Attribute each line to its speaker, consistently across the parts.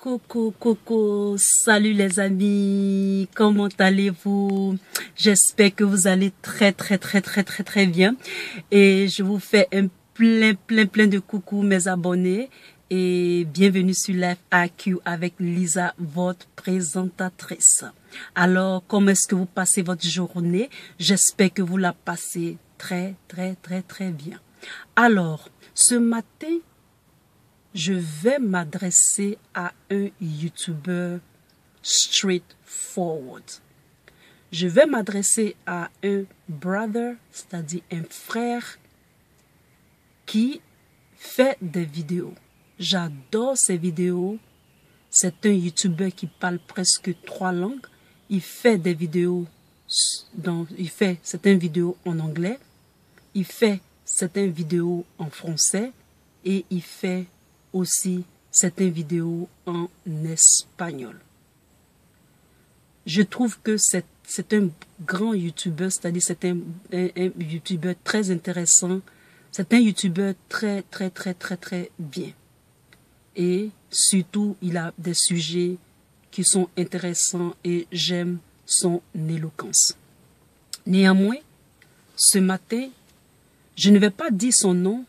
Speaker 1: Coucou, salut les amis, comment allez-vous? J'espère que vous allez très bien et je vous fais un plein de coucou mes abonnés et bienvenue sur FAQ avec Lisa, votre présentatrice. Alors, comment est-ce que vous passez votre journée? J'espère que vous la passez très bien. Alors, ce matin, je vais m'adresser à un YouTuber straightforward. Je vais m'adresser à un brother, c'est-à-dire un frère qui fait des vidéos. J'adore ses vidéos. C'est un YouTuber qui parle presque 3 langues. Il fait des vidéos, certaines vidéos en anglais. Il fait certaines vidéos en français. Et il fait aussi certaines vidéos en espagnol. Je trouve que c'est un grand YouTuber, c'est-à-dire c'est un YouTuber très intéressant. C'est un YouTuber très bien. Et surtout, il a des sujets qui sont intéressants et j'aime son éloquence. Néanmoins, ce matin, je ne vais pas dire son nom,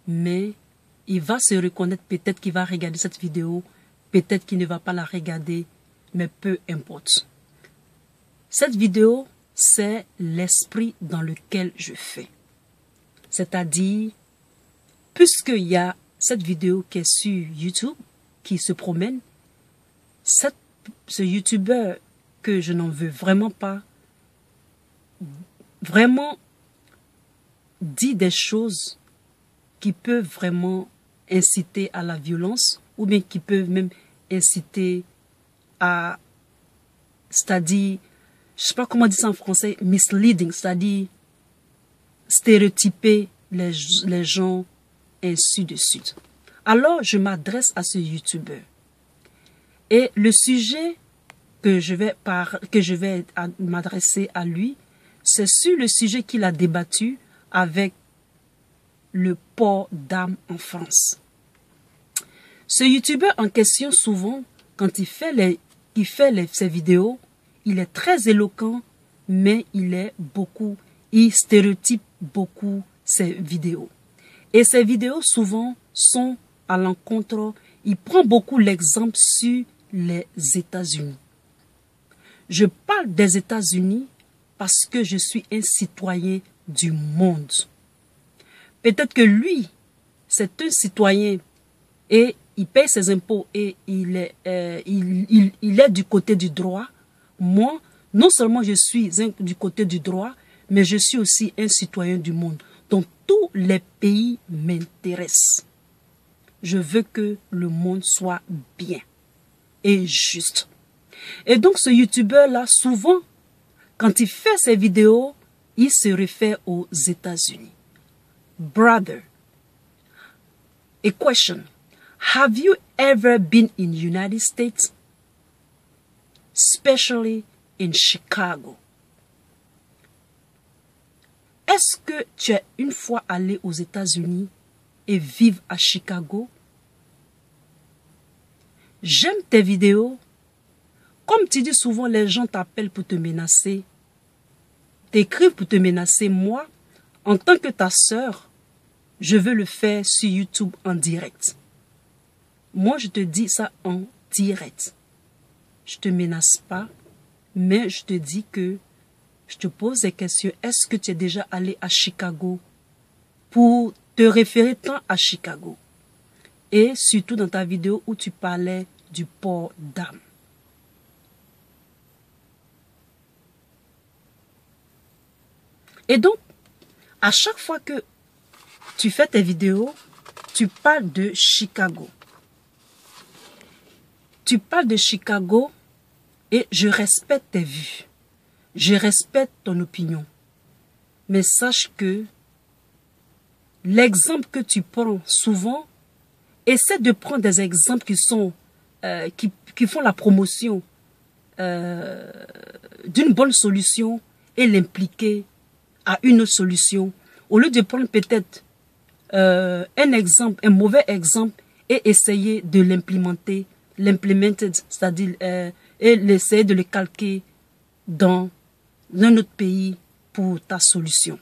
Speaker 1: mais il va se reconnaître, peut-être qu'il va regarder cette vidéo, peut-être qu'il ne va pas la regarder, mais peu importe. Cette vidéo, c'est l'esprit dans lequel je fais. C'est-à-dire, puisqu'il y a cette vidéo qui est sur YouTube, qui se promène, ce YouTuber que je n'en veux vraiment pas, vraiment dit des choses qui peuvent vraiment inciter à la violence ou bien qui peuvent même inciter à, c'est-à-dire, je ne sais pas comment dire ça en français, misleading, c'est-à-dire stéréotyper les gens, ainsi de suite. Alors, je m'adresse à ce YouTuber. Et le sujet que je vais m'adresser à lui, c'est sur le sujet qu'il a débattu avec le port d'armes en France. Ce YouTuber en question, souvent, quand il fait ses vidéos, il est très éloquent, mais il stéréotype beaucoup ses vidéos. Et ses vidéos, souvent, sont à l'encontre, il prend beaucoup l'exemple sur les États-Unis. Je parle des États-Unis parce que je suis un citoyen du monde. Peut-être que lui, c'est un citoyen et il paye ses impôts et il est du côté du droit. Moi, non seulement je suis du côté du droit, mais je suis aussi un citoyen du monde. Donc, tous les pays m'intéressent. Je veux que le monde soit bien et juste. Et donc, ce YouTuber-là, souvent, quand il fait ses vidéos, il se réfère aux États-Unis. Brother, a question. Have you ever been in the United States? Especially in Chicago. Est-ce que tu es une fois allé aux États-Unis et vivre à Chicago? J'aime tes vidéos. Comme tu dis souvent, les gens t'appellent pour te menacer. T'écrivent pour te menacer. Moi, en tant que ta sœur, je veux le faire sur YouTube en direct. Moi, je te dis ça en direct. Je ne te menace pas, mais je te dis que je te pose des questions. Est-ce que tu es déjà allé à Chicago pour te référer tant à Chicago? Et surtout dans ta vidéo où tu parlais du port d'armes. Et donc, à chaque fois que tu fais tes vidéos, tu parles de Chicago. Tu parles de Chicago et je respecte tes vues. Je respecte ton opinion. Mais sache que l'exemple que tu prends souvent, essaie de prendre des exemples qui font la promotion d'une bonne solution et l'impliquer à une autre solution. Au lieu de prendre peut-être un mauvais exemple et essayer de l'implémenter l'implemented, c'est-à-dire et essayer de le calquer dans un autre pays pour ta solution.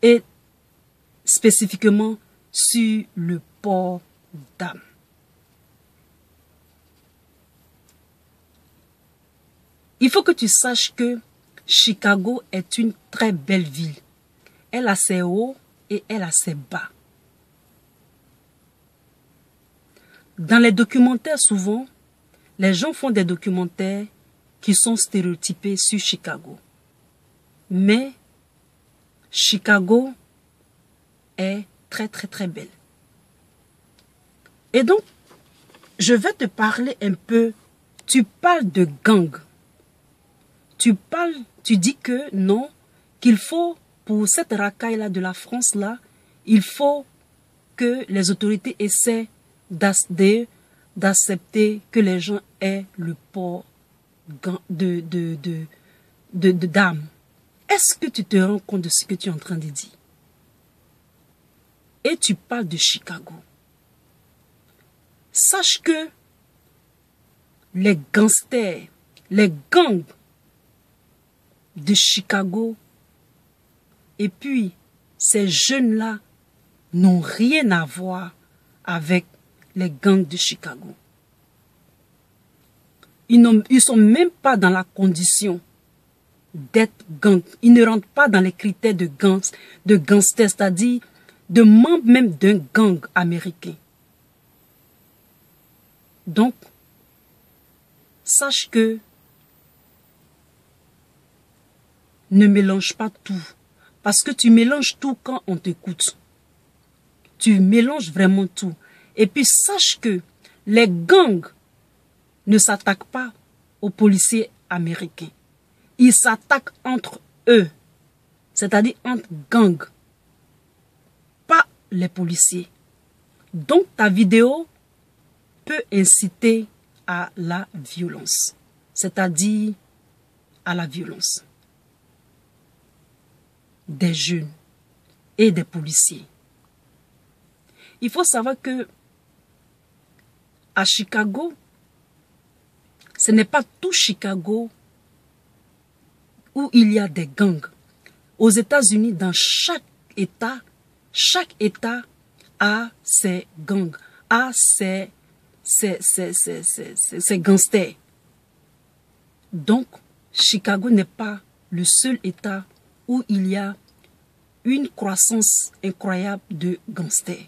Speaker 1: Et spécifiquement sur le port d'armes. Il faut que tu saches que Chicago est une très belle ville. Elle a ses hauts et elle a ses bas. Dans les documentaires, souvent, les gens font des documentaires qui sont stéréotypés sur Chicago. Mais Chicago est très très très belle. Et donc, je vais te parler un peu. Tu parles de gang. Tu dis que non, qu'il faut, pour cette racaille-là de la France-là, il faut que les autorités essaient d'accepter que les gens aient le port d'armes. Est-ce que tu te rends compte de ce que tu es en train de dire? Et tu parles de Chicago. Sache que les gangsters, les gangs de Chicago, et puis ces jeunes-là n'ont rien à voir avec les gangs de Chicago. Ils ne sont même pas dans la condition d'être gang. Ils ne rentrent pas dans les critères de gangsters, c'est-à-dire de membres même d'un gang américain. Donc, sache que ne mélange pas tout. Parce que tu mélanges tout quand on t'écoute. Tu mélanges vraiment tout. Et puis sache que les gangs ne s'attaquent pas aux policiers américains. Ils s'attaquent entre eux. C'est-à-dire entre gangs. Pas les policiers. Donc ta vidéo peut inciter à la violence. C'est-à-dire à la violence des jeunes et des policiers. Il faut savoir que à Chicago, ce n'est pas tout Chicago où il y a des gangs. Aux États-Unis, dans chaque État a ses gangs, a ses gangsters. Donc, Chicago n'est pas le seul État où il y a une croissance incroyable de gangsters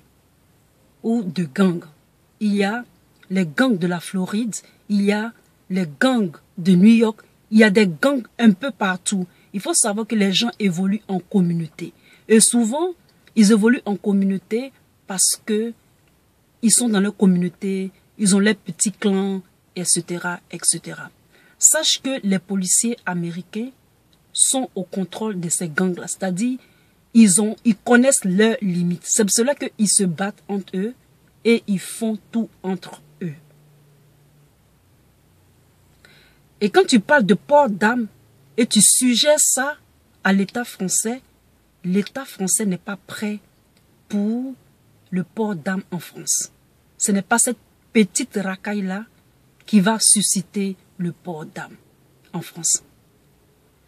Speaker 1: ou de gangs. Il y a les gangs de la Floride, il y a les gangs de New York, il y a des gangs un peu partout. Il faut savoir que les gens évoluent en communauté. Et souvent, ils évoluent en communauté parce que ils sont dans leur communauté, ils ont leurs petits clans, etc., etc. Sache que les policiers américains sont au contrôle de ces gangs-là. C'est-à-dire, ils connaissent leurs limites. C'est pour cela qu'ils se battent entre eux et ils font tout entre eux. Et quand tu parles de port d'armes et tu suggères ça à l'État français n'est pas prêt pour le port d'armes en France. Ce n'est pas cette petite racaille-là qui va susciter le port d'armes en France.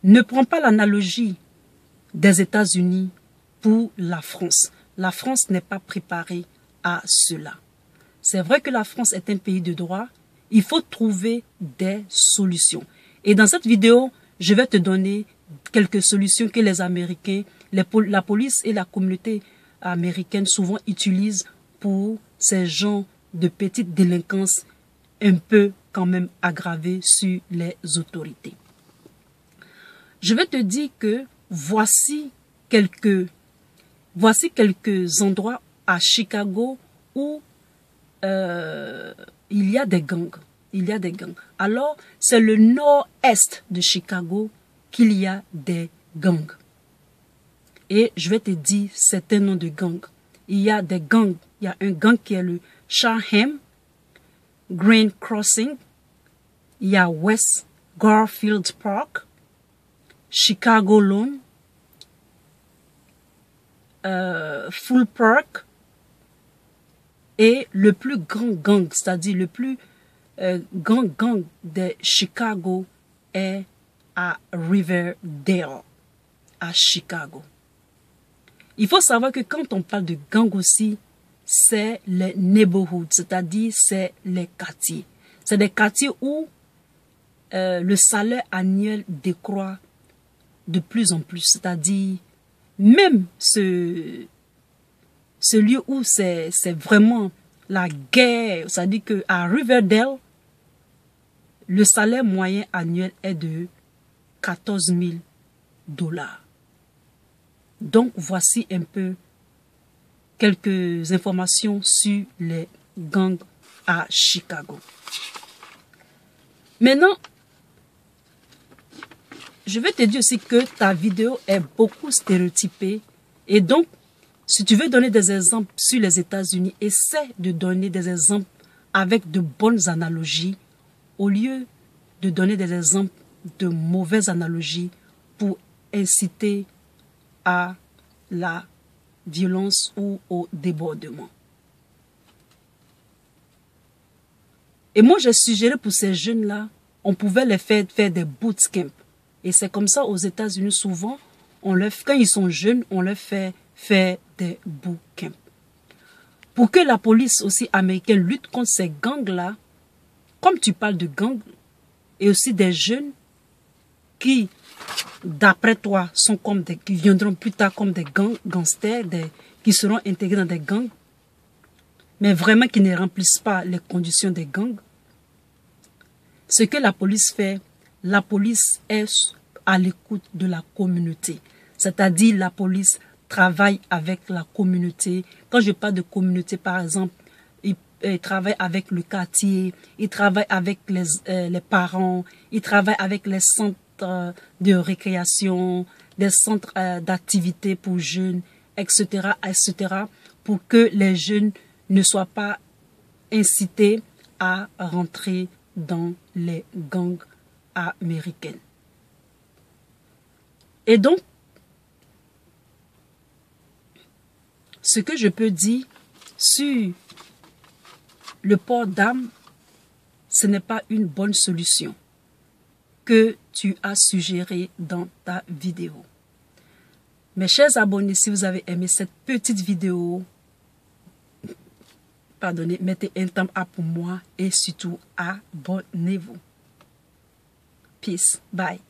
Speaker 1: Ne prends pas l'analogie des États-Unis pour la France. La France n'est pas préparée à cela. C'est vrai que la France est un pays de droit. Il faut trouver des solutions. Et dans cette vidéo, je vais te donner quelques solutions que les Américains, la police et la communauté américaine souvent utilisent pour ces gens de petite délinquance un peu quand même aggravée sur les autorités. Je vais te dire que voici quelques endroits à Chicago où il y a des gangs. Alors, c'est le nord-est de Chicago qu'il y a des gangs. Et je vais te dire certains noms de gangs. Il y a des gangs. Il y a un gang qui est le Charham, Grand Crossing. Il y a West Garfield Park, Chicago Lawn, Full Park. Et le plus grand gang, c'est-à-dire le plus gang de Chicago est à Riverdale, à Chicago. Il faut savoir que quand on parle de gang aussi, c'est les neighborhoods, c'est-à-dire c'est les quartiers. C'est des quartiers où le salaire annuel décroît de plus en plus, c'est-à-dire même ce lieu où c'est vraiment la guerre, c'est-à-dire qu'à Riverdale, le salaire moyen annuel est de 14 000 $. Donc, voici un peu quelques informations sur les gangs à Chicago. Maintenant, je vais te dire aussi que ta vidéo est beaucoup stéréotypée et donc, si tu veux donner des exemples sur les États-Unis, essaie de donner des exemples avec de bonnes analogies au lieu de donner des exemples de mauvaises analogies pour inciter à la violence ou au débordement. Et moi, j'ai suggéré pour ces jeunes-là, on pouvait les faire des bootcamps. Et c'est comme ça aux États-Unis, souvent, quand ils sont jeunes, on leur fait faire des bootcamps. Pour que la police aussi américaine lutte contre ces gangs-là, comme tu parles de gangs, et aussi des jeunes qui, d'après toi, qui viendront plus tard comme des gangsters, qui seront intégrés dans des gangs, mais vraiment qui ne remplissent pas les conditions des gangs. Ce que la police fait, la police est à l'écoute de la communauté. C'est-à-dire la police travaille avec la communauté. Quand je parle de communauté, par exemple, il travaille avec le quartier, il travaille avec les parents, il travaille avec les centres de récréation, des centres d'activité pour jeunes, etc., etc., pour que les jeunes ne soient pas incités à rentrer dans les gangs américains. Et donc, ce que je peux dire sur le port d'armes, ce n'est pas une bonne solution que tu as suggérée dans ta vidéo. Mes chers abonnés, si vous avez aimé cette petite vidéo, pardonnez, mettez un thumbs up pour moi et surtout abonnez-vous. Peace. Bye.